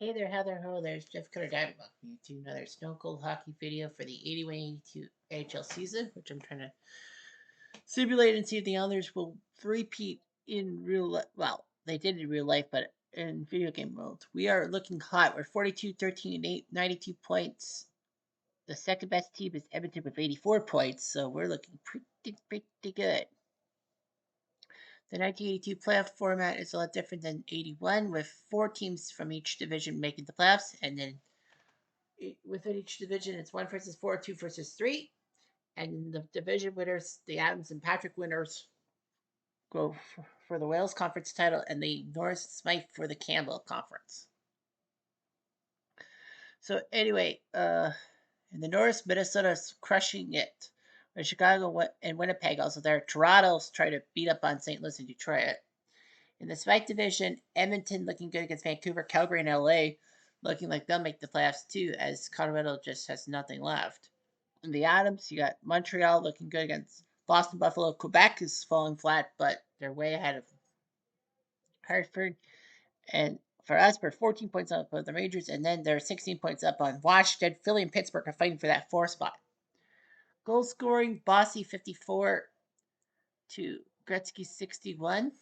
Hey there, Heather. Hello, there's Jeff Cutter Dad. Welcome you to another Stone Cold Hockey video for the 81-82 AHL season, which I'm trying to simulate and see if the others will repeat in real life. Well, they did in real life, but in video game mode. We are looking hot. We're 42, 13, and 8, 92 points. The second best team is Edmonton with 84 points, so we're looking pretty good. The 1982 playoff format is a lot different than 81, with 4 teams from each division making the playoffs, and then within each division, it's 1 versus 4, 2 versus 3, and the division winners, the Adams and Patrick winners, go for the Wales Conference title, and the Norris Smythe for the Campbell Conference. So anyway, in the Norris, Minnesota's crushing it. And Chicago and Winnipeg also there. Toronto's trying to beat up on St. Louis and Detroit. In the Smythe division, Edmonton looking good against Vancouver, Calgary, and LA looking like they'll make the playoffs too, as Colorado just has nothing left. In the Adams, you got Montreal looking good against Boston, Buffalo. Quebec is falling flat, but they're way ahead of Hartford. And for us, we're 14 points up on the Rangers, and then they're 16 points up on Washington. Philly and Pittsburgh are fighting for that 4th spot. Goal scoring, Bossy 54 to Gretzky 61.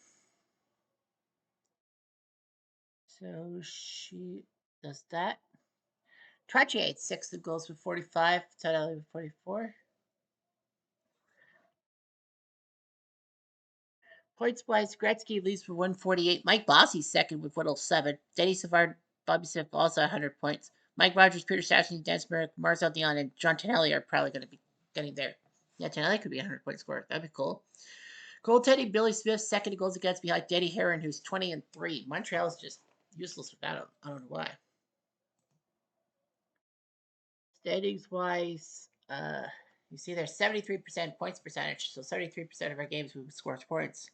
So she does that. Trottier had 6 goals with 45, Tadali with 44. Points wise, Gretzky leads with 148. Mike Bossy second with 107. Denny Savard, Bobby Smith also 100 points. Mike Rogers, Peter Stastny, Dennis Merrick, Marcel Dion, and John Tonelli are probably going to be getting there. Yeah, Tonelli could be a 100-point scorer. That'd be cool. Goaltending, Billy Smith, second in goals against behind Danny Heron, who's 20-3. Montreal's just useless with that. I don't know why. Standings wise, you see there's 73% points percentage, so 73% of our games we score points.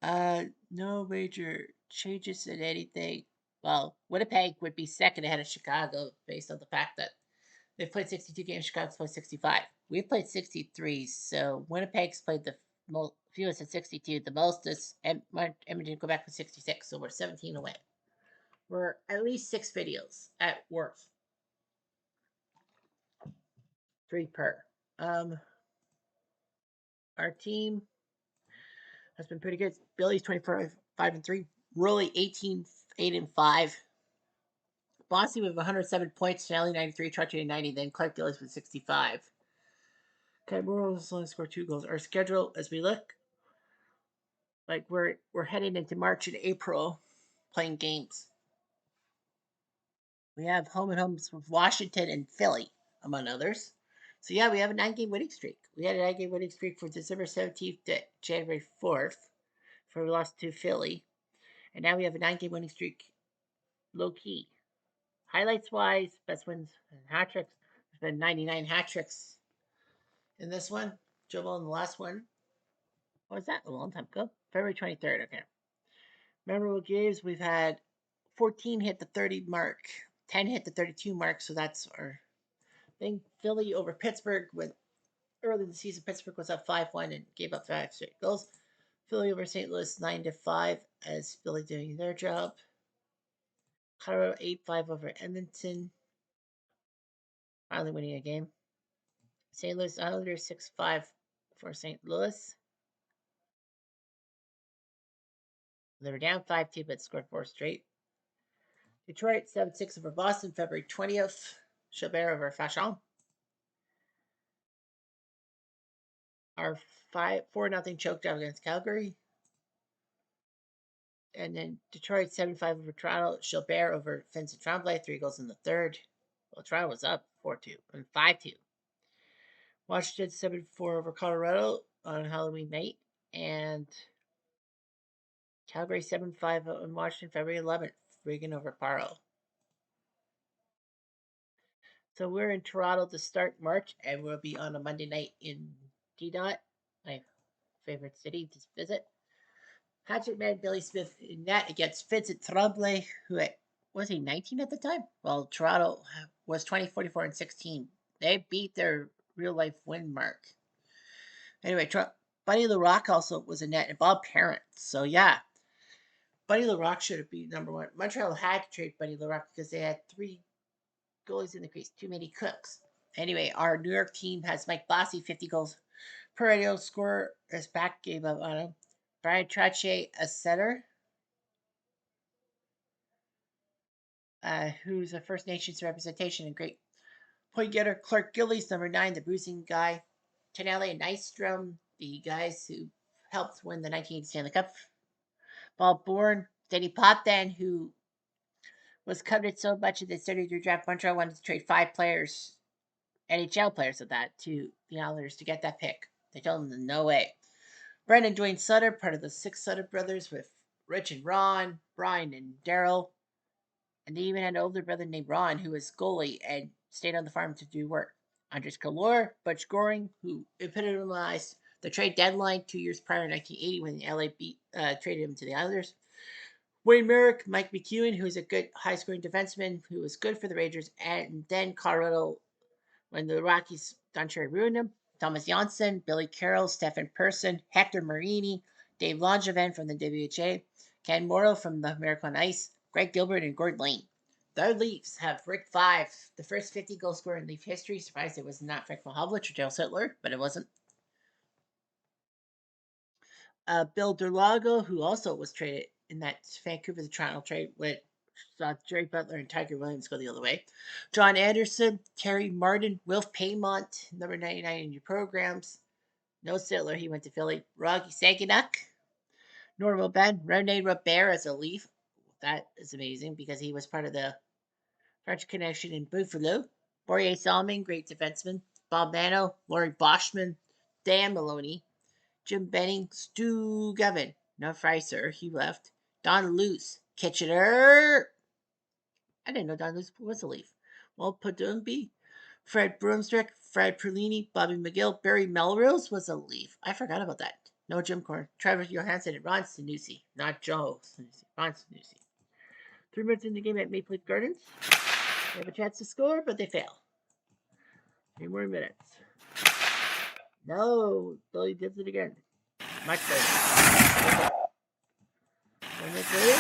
No major changes in anything. Well, Winnipeg would be second ahead of Chicago based on the fact that they've played 62 games, Chicago's played 65. We've played 63, so Winnipeg's played the fewest at 62. The most is Edmonton go back to 66, so we're 17 away. We're at least 6 videos at worst. 3 per. Our team has been pretty good. Billy's 25-5-3. Really 18-8-5. Bossy with 107 points, Stanley 93, Trottier 90, then Clark Gillies with 65. Okay, Burrows only scored 2 goals. Our schedule, as we look, like we're heading into March and April playing games. We have home and homes with Washington and Philly, among others. So yeah, we have a 9-game winning streak. We had a 9-game winning streak from December 17th to January 4th, before we lost to Philly. And now we have a 9-game winning streak low key. Highlights wise, best wins and hat tricks. There's been 99 hat tricks in this one. Joel in the last one. What was that? A long time ago. February 23rd. Okay. Memorable games. We've had 14 hit the 30 mark, 10 hit the 32 mark. So that's our thing. Philly over Pittsburgh. With early in the season, Pittsburgh was up 5-1 and gave up 5 straight goals. Philly over St. Louis 9-5 as Philly doing their job. Colorado 8-5 over Edmonton. Finally winning a game. St. Louis Islanders 6-5 for St. Louis. They were down 5-2 but scored 4 straight. Detroit 7-6 over Boston, February 20th. Chabert over Fachon. Our 4-0 choke job against Calgary. And then Detroit 7-5 over Toronto. Chabert over Vincent Tremblay, 3 goals in the third. Well, Toronto was up 4-2 and 5-2. Washington 7-4 over Colorado on Halloween night. And Calgary 7-5 on Washington, February 11th. Regan over Paro. So we're in Toronto to start March, and we'll be on a Monday night in D-Dot, my favorite city to visit. Hatchet Man Billy Smith in net against Vincent Tremblay, who was he 19 at the time? Well, Toronto was 20, 44, and 16. They beat their real life win mark. Anyway, Buddy the Rock also was a net, and Bob Parent. So yeah, Buddy LaRock should have been number one. Montreal had to trade Buddy LaRock because they had 3 goalies in the crease, too many cooks. Anyway, our New York team has Mike Bossy, 50 goals per radio scorer. His back gave up on him. Brian Trottier, a setter, who's a First Nations representation and great point getter. Clark Gillies, number 9, the bruising guy. Tonelli and Nystrom, the guys who helped win the 1980 Stanley Cup. Bob Bourne, Denny Potvin, who was coveted so much in the 33 draft. Montreal wanted to trade 5 players, NHL players of that, to the Islanders to get that pick. They told them no way. Brendan Dwayne Sutter, part of the 6 Sutter brothers with Rich and Ron, Brian and Daryl. And they even had an older brother named Ron, who was goalie and stayed on the farm to do work. Andres Galore, Butch Goring, who epitomized the trade deadline 2 years prior in 1980 when the LA traded him to the Islanders. Wayne Merrick, Mike McEwen, who is a good high-scoring defenseman who was good for the Rangers, and then Colorado when the Rockies done trying to ruin him. Thomas Janssen, Billy Carroll, Stephen Person, Hector Marini, Dave Langevin from the WHA, Ken Morrow from the American Ice, Greg Gilbert, and Gord Lane. The Leafs have Rick Five, the first 50-goal scorer in Leaf history. Surprised it was not Frank Mahovlich or Dale Sittler, but it wasn't. Bill Derlago, who also was traded in that Vancouver to Toronto trade with Jerry Butler and Tiger Williams go the other way. John Anderson, Terry Martin, Wilf Paymont, number 99 in your programs. No Sittler, he went to Philly. Rocky Saganuk, Normal Ben, Rene Robert as a Leaf. That is amazing because he was part of the French Connection in Buffalo. Boyer Salmon, great defenseman. Bob Mano, Laurie Boschman, Dan Maloney, Jim Benning, Stu Gavin, no Freiser, he left. Don Luce, Kitchener. I didn't know Don Luce was a Leaf. Walt Podumby, Fred Broomstrick, Fred Perlini, Bobby McGill, Barry Melrose was a Leaf. I forgot about that. No Jim Corn, Trevor Johansson, and Ron Sanusi. Not Joe Sanusi. Ron Sanusi. 3 minutes in the game at Maple Leaf Gardens. They have a chance to score, but they fail. 3 more minutes. No, Billy does it again. Much better. 1 minute later,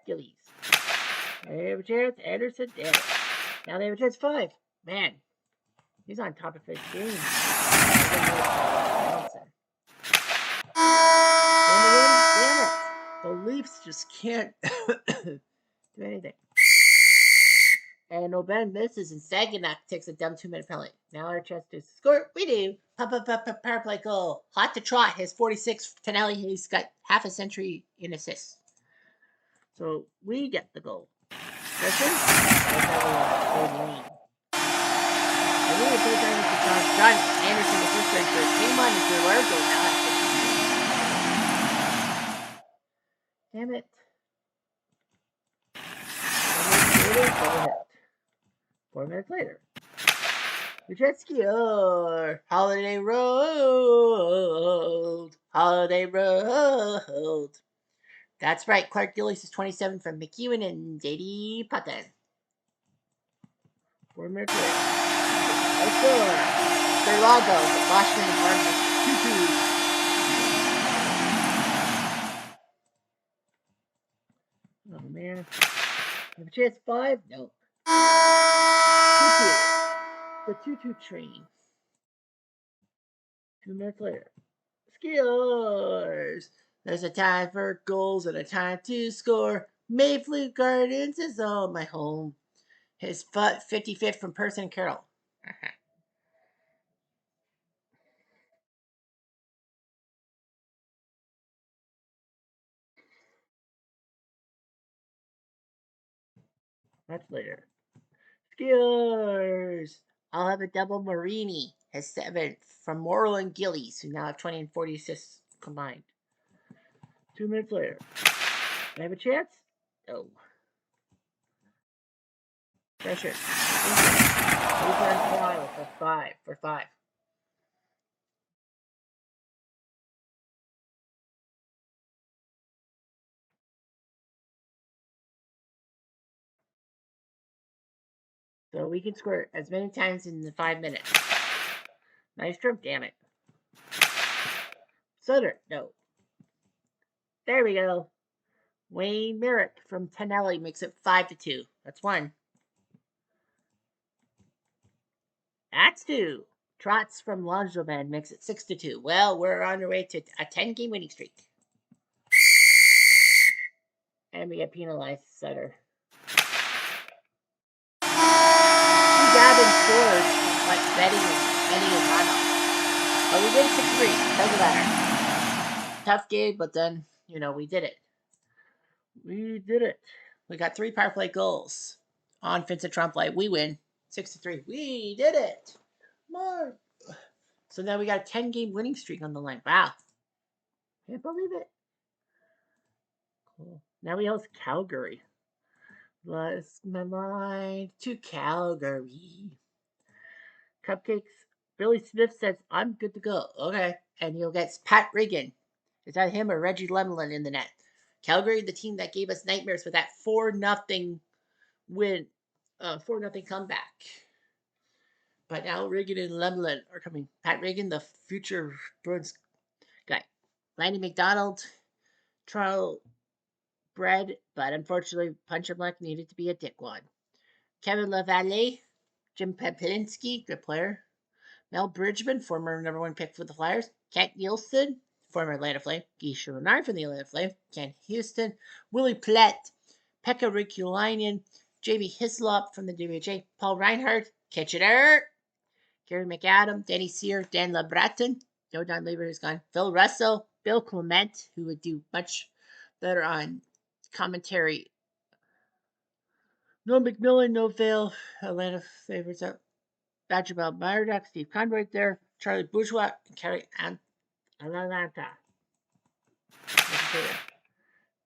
Gillies. They have a chance. Anderson, damn it. Now they have a chance. 5. Man, he's on top of his game. Damn it. The Leafs just can't do anything. And Oben misses, and Saganuk takes a dumb 2-minute penalty. Now our chance to score. We do. Power play goal. Hot to trot. His 46. Tonelli, he's got half a century in assists. So we get the goal. Listen. John Anderson, the first grade first. Came on and threw our goal. Now damn it. 4 minutes later. Yastrzemski or Holiday Road. Holiday Road. That's right. Clark Gillies is 27 from McEwen and J.D. Potvin. 4 minutes later. Let's score. Derlago, Boston and Martin. 2-2. Oh, man. Have a chance 5? No. 2-2. The 2-2 train. 2 minutes later. Skillers. There's a time for goals and a time to score. Mayfleet Gardens is all my home. His 55th from Person and Carroll. Much later. Skillers. I'll have a double Marini. His 7th from Morrill and Gillies, who now have 20 and 40 assists combined. 2 minutes later. I have a chance? No. Pressure. Over and trial for 5. For 5. So we can score as many times in the 5 minutes. Nice trip, damn it. Sutter, no. There we go. Wayne Merrick from Tonelli makes it 5-2. That's one. That's two. Trotz from Langevin makes it 6-2. Well, we're on our way to a 10-game winning streak. And we get penalized, Sutter. Gavin scored like Betty and Ronald. But we did 6-3. Doesn't matter. Tough game, but then, we did it. We did it. We got 3 power play goals on Vincent Tremblay. We win 6-3. We did it. More. So now we got a 10-game winning streak on the line. Wow. Can't believe it. Cool. Now we host Calgary. Bless my mind to Calgary. Cupcakes. Billy Smith says, I'm good to go. Okay. And he'll get Pat Regan. Is that him or Reggie Lemelin in the net? Calgary, the team that gave us nightmares with that 4-0 win. 4-0 comeback. But now Regan and Lemelin are coming. Pat Regan, the future Bruins guy. Lanny McDonald, Toronto bred, but unfortunately, Punch and Luck needed to be a dickwad. Kevin LaValle, Jim Papinsky, good player. Mel Bridgman, former number 1 pick for the Flyers. Kent Nielsen, former Atlanta Flame. Guy Chouinard from the Atlanta Flame. Ken Houston. Willie Plett. Pekka Rikulainen. Jamie Hislop from the WHA. Paul Reinhardt. Kitchener. Gary McAdam. Danny Sear. Dan LeBreton. No Don Lever who's gone. Phil Russell. Bill Clement, who would do much better on commentary. No McMillan, no Vale. Atlanta favorites up. Badger Bell Murdoch, Steve Conroy there. Charlie Bourgeois, and Kerry Atlanta.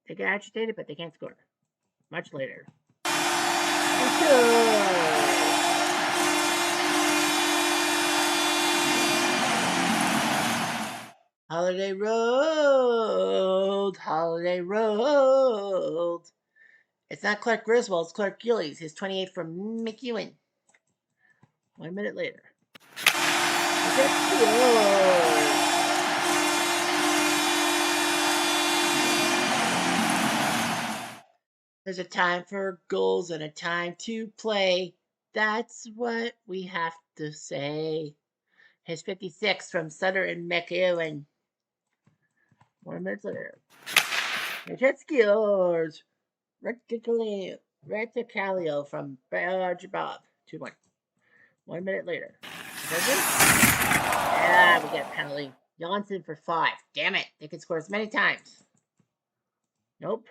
They get agitated, but they can't score. Much later. Holiday Road. Holiday Road. It's not Clark Griswold, it's Clark Gillies. His 28 from McEwen. 1 minute later. There's a time for goals and a time to play. That's what we have to say. His 56 from Sutter and McEwen. 1 minute later. Matetskios. Reticalio from Badger Bob. 2-1. 1 minute later. Yeah, we get a penalty. Johnson for 5. Damn it. They can score as many times. Nope.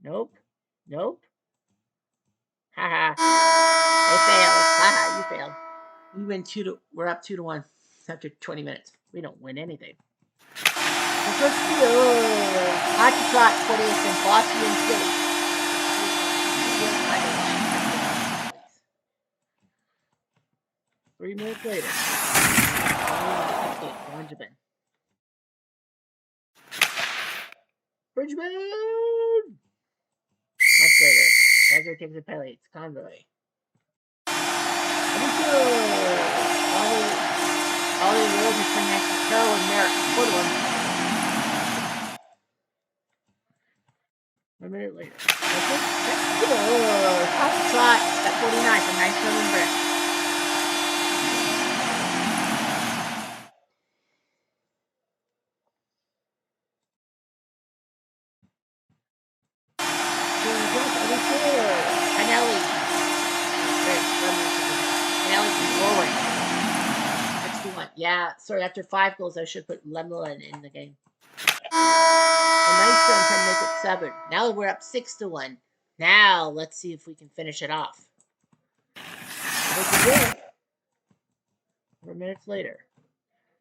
Nope. Nope. Haha. They fail. Haha, you failed. We win we're up 2-1 after 20 minutes. We don't win anything. Hockey Trot 40th in Boston and Philly. 3 minutes later. Bridgman! Much later. Kaiser takes a penalty. It's Conroy. Ollie Wills is putting next to Carroll and Merrick. 4-1. 1 minute later. Top shot at 49 from Nystrom and Brick. Yeah, sorry, after 5 goals, I should put Lemelin in the game. And Nystrom can make it 7. Now we're up 6-1. Now, let's see if we can finish it off. 4 minutes later.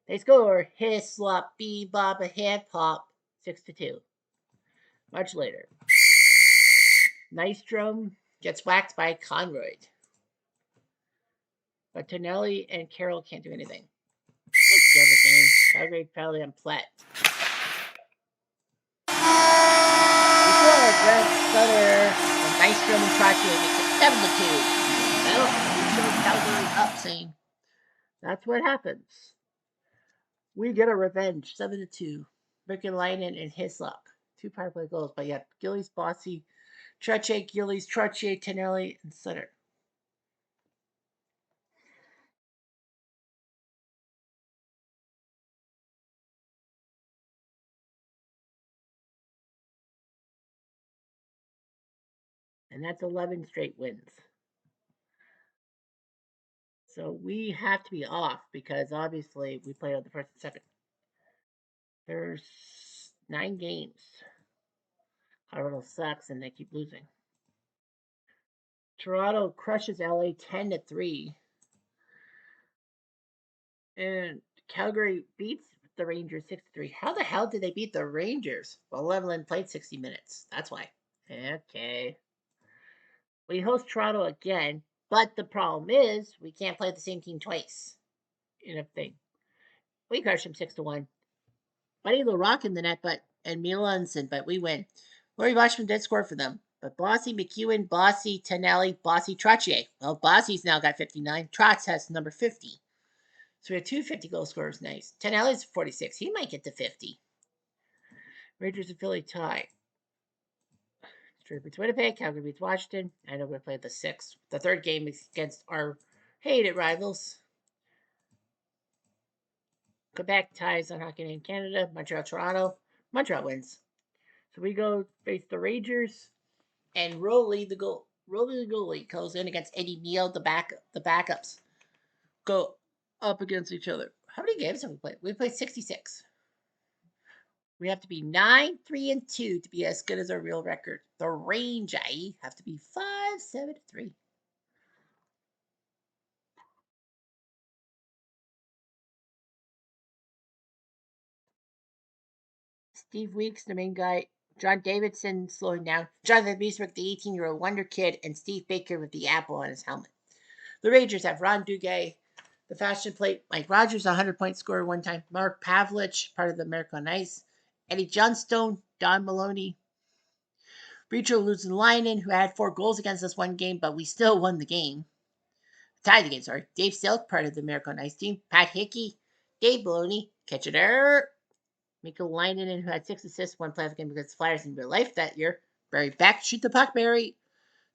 They score. Hislop, Bebop, a head pop. 6-2. Much later. Nystrom gets whacked by Conroy. But Tonelli and Carroll can't do anything. Let's go the game. Calgary penalty on Platt. Grant Sutter and Nystrom and Trottier makes it 7-2. Well, we showed Calgary up, saying that's what happens. We get a revenge. 7-2. Rikulainen and Hislop. 2 power play goals. But yeah, Gillies, Bossy, Trottier, Gillies, Trottier, Tonelli, and Sutter. And that's 11 straight wins. So we have to be off because obviously we played on the first and second. There's 9 games. Colorado sucks and they keep losing. Toronto crushes LA 10-3. And Calgary beats the Rangers 6-3. How the hell did they beat the Rangers? Well, Levelland played 60 minutes. That's why. Okay. We host Toronto again, but the problem is we can't play the same team twice in a thing. We crush them 6-1. Buddy LaRock in the net, and Milanson, but we win. Laurie Boschman did score for them. But Bossy, McEwen, Bossy, Tonelli, Bossy, Trottier. Well, Bossy's now got 59. Trotz has number 50. So we have 2 50-goal scorers. Nice. Tonelli's 46. He might get to 50. Rangers and Philly tie. Detroit beats Winnipeg. Calgary beats Washington. I know we played the 6th. The 3rd game is against our hated rivals. Quebec ties on Hockey Night in Canada. Montreal, Toronto. Montreal wins. So we go face the Rangers, and Rolly the goalie goes in against Eddie Neal. The backups go up against each other. How many games have we played? We played 66. We have to be 9-3-2 to be as good as our real record. The Rangers have to be 5-7-3. Steve Weeks, the main guy. John Davidson slowing down. Jonathan Beeswick, the 18-year-old wonder kid, and Steve Baker with the apple on his helmet. The Rangers have Ron Duguay, the fashion plate. Mike Rogers, a 100-point scorer one time. Mark Pavlich, part of the America on Ice. Eddie Johnstone, Don Maloney. Richo Luzin-Linen, who had 4 goals against us one game, but we still won the game. Tied the game, sorry. Dave Silk, part of the America on Ice team. Pat Hickey, Dave Maloney, Kitchener. Mikko Leinen, who had 6 assists, 1 playoff game against the Flyers in real life that year. Barry Beck, shoot the puck, Barry.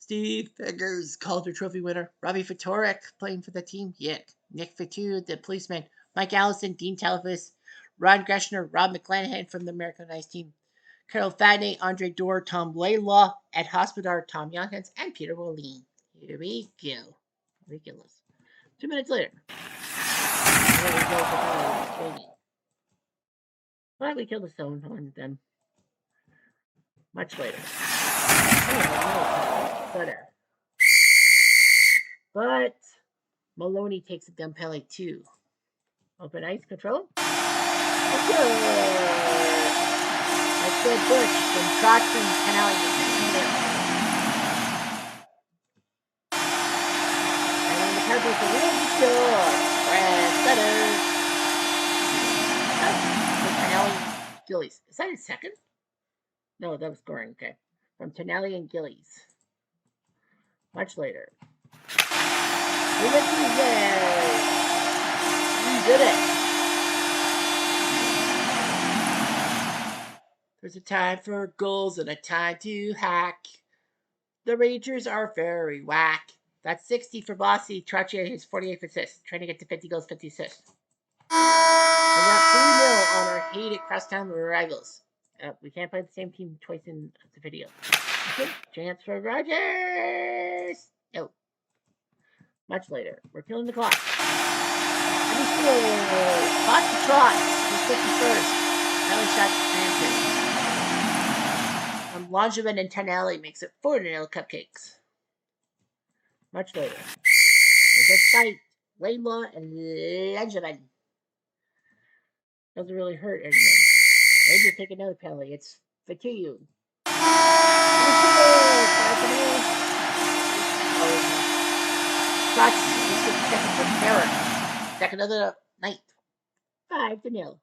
Steve Eggers, Calder Trophy winner. Robbie Ftorek, playing for the team. Yick. Nick Fitu, the policeman. Mike Allison, Dean Telefis. Ron Greshner, Rob McClanahan from the American Ice team. Carol Fadney, Andre Dorr, Tom Laylaw, Ed Hospodar, Tom Yonkins, and Peter Wallin. Here we go. Ridiculous. 2 minutes later. But we killed the stone on them. Much later. Better. But Maloney takes a dumb penalty too. Open ice control. That's good. Bush from Trotz and Canali. And on the purple, the win score. Brad Sutter. Tonelli Gillies. Is that his second? No, that was scoring. Okay. From Tonelli and Gillies. Much later. We went through. Yay! We did it. There's a time for goals and a time to hack. The Rangers are very whack. That's 60 for Bossy. Trottier has 48 assists. Trying to get to 50 goals, 50 assists. We got 3-0 on our hated crosstown rivals. We can't play the same team twice in the video. Okay, chance for Rogers. Oh. Much later. We're killing the clock. Bossy Trotz. He's 51st. Kelly shot Hampton. Langevin and Tonelli makes it 4-0 Cupcakes. Much later. There's a fight. Laidlaw and Langevin. Doesn't really hurt anyone. Rangers take another penalty. It's Fatigue. Trotz is second from Merrick. Second of the night. 5-0.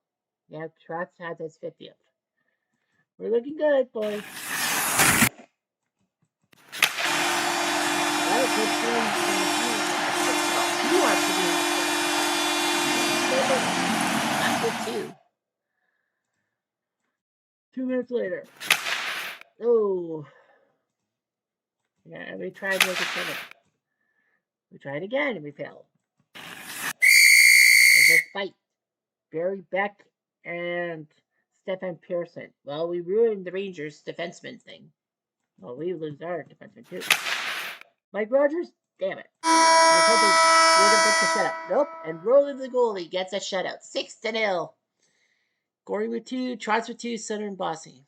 Yeah, Trotz has his 50th. We're looking good, boys. You want to be I'm good too. 2 minutes minutes later. Oh. Yeah, we tried to make it 7. We tried again and we failed. There's a fight. Barry Beck and Stefan Pearson. Well, we ruined the Rangers defenseman thing. Well, we lose our defenseman too. Mike Rogers, damn it. I was hoping we were going to get the shutout. Nope. And Rolling the goalie gets a shutout. 6-0. Gorey with 2, Trotz with 2, Sutter and Bossy.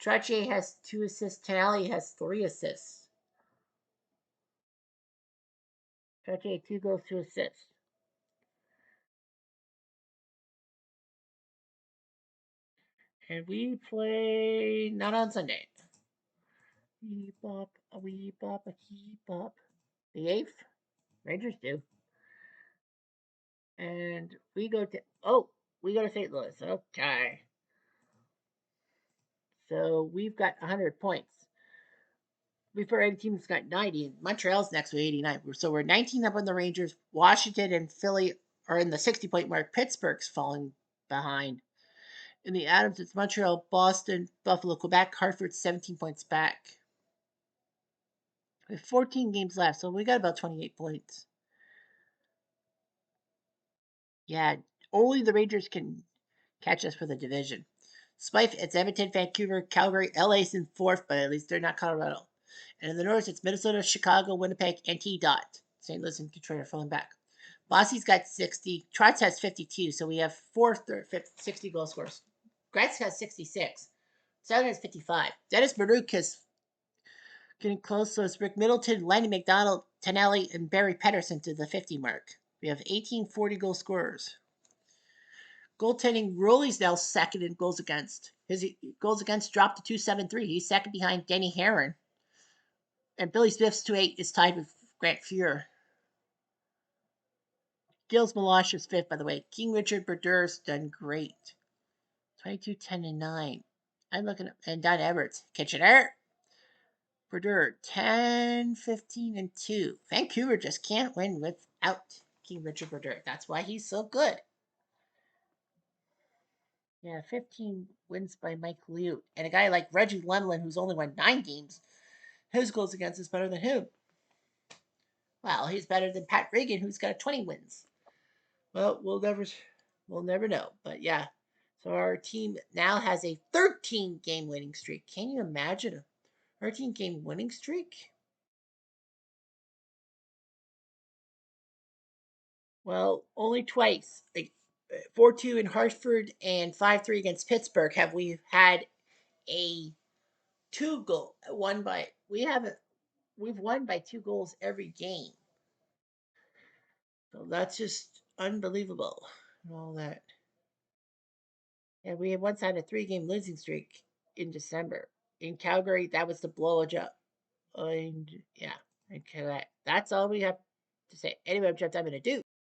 Trottier has 2 assists. Tonali has 3 assists. Trottier 2 goals, 2 assists. And we play not on Sunday. Wee bop, a wee bop, a hee bop. The 8th? Rangers do. And we go to St. Louis. Okay. So we've got 100 points. Before any team's got 90. Montreal's next with 89. So we're 19 up on the Rangers. Washington and Philly are in the 60-point mark. Pittsburgh's falling behind. In the Adams, it's Montreal, Boston, Buffalo, Quebec, Hartford 17 points back. We have 14 games left, so we got about 28 points. Yeah, only the Rangers can catch us for the division. Spife, it's Edmonton, Vancouver, Calgary, LA's in 4th, but at least they're not Colorado. And in the North, it's Minnesota, Chicago, Winnipeg, and T-Dot. St. Louis and Detroit are falling back. Bossy's got 60. Trotz has 52, so we have 4th or 5th, 60 goal scorers. Gretz has 66. Southern has 55. Dennis Marouk is getting close, so it's Rick Middleton, Lenny McDonald, Tonelli, and Barry Pedersen to the 50 mark. We have 18 40 goal scorers. Goaltending, Roley's now second in goals against. His goals against dropped to 273. He's second behind Denny Herron. And Billy Smith's 2-8 is tied with Grant Fuhr. Gilles Meloche is 5th, by the way. King Richard Berdeur's done great. 22, 10, and 9. I'm looking at, and Don Everts. Kitchener. Brodeur, 10, 15, and 2. Vancouver just can't win without King Richard Brodeur. That's why he's so good. Yeah, 15 wins by Mike Liut. And a guy like Reggie Lemelin, who's only won 9 games, his goals against is better than him. Well, he's better than Pat Regan, who's got 20 wins. Well, we'll never know. But yeah, so our team now has a 13-game winning streak. Can you imagine a 13-game winning streak? Well, only twice, like 4-2 in Hartford and 5-3 against Pittsburgh, have we had a 2-goal won by. We've won by 2 goals every game. So that's just unbelievable. And all that. And we had once had a 3-game losing streak in December. In Calgary, that was the blow up. And yeah, okay, that's all we have to say. Anyway, I'm going to do.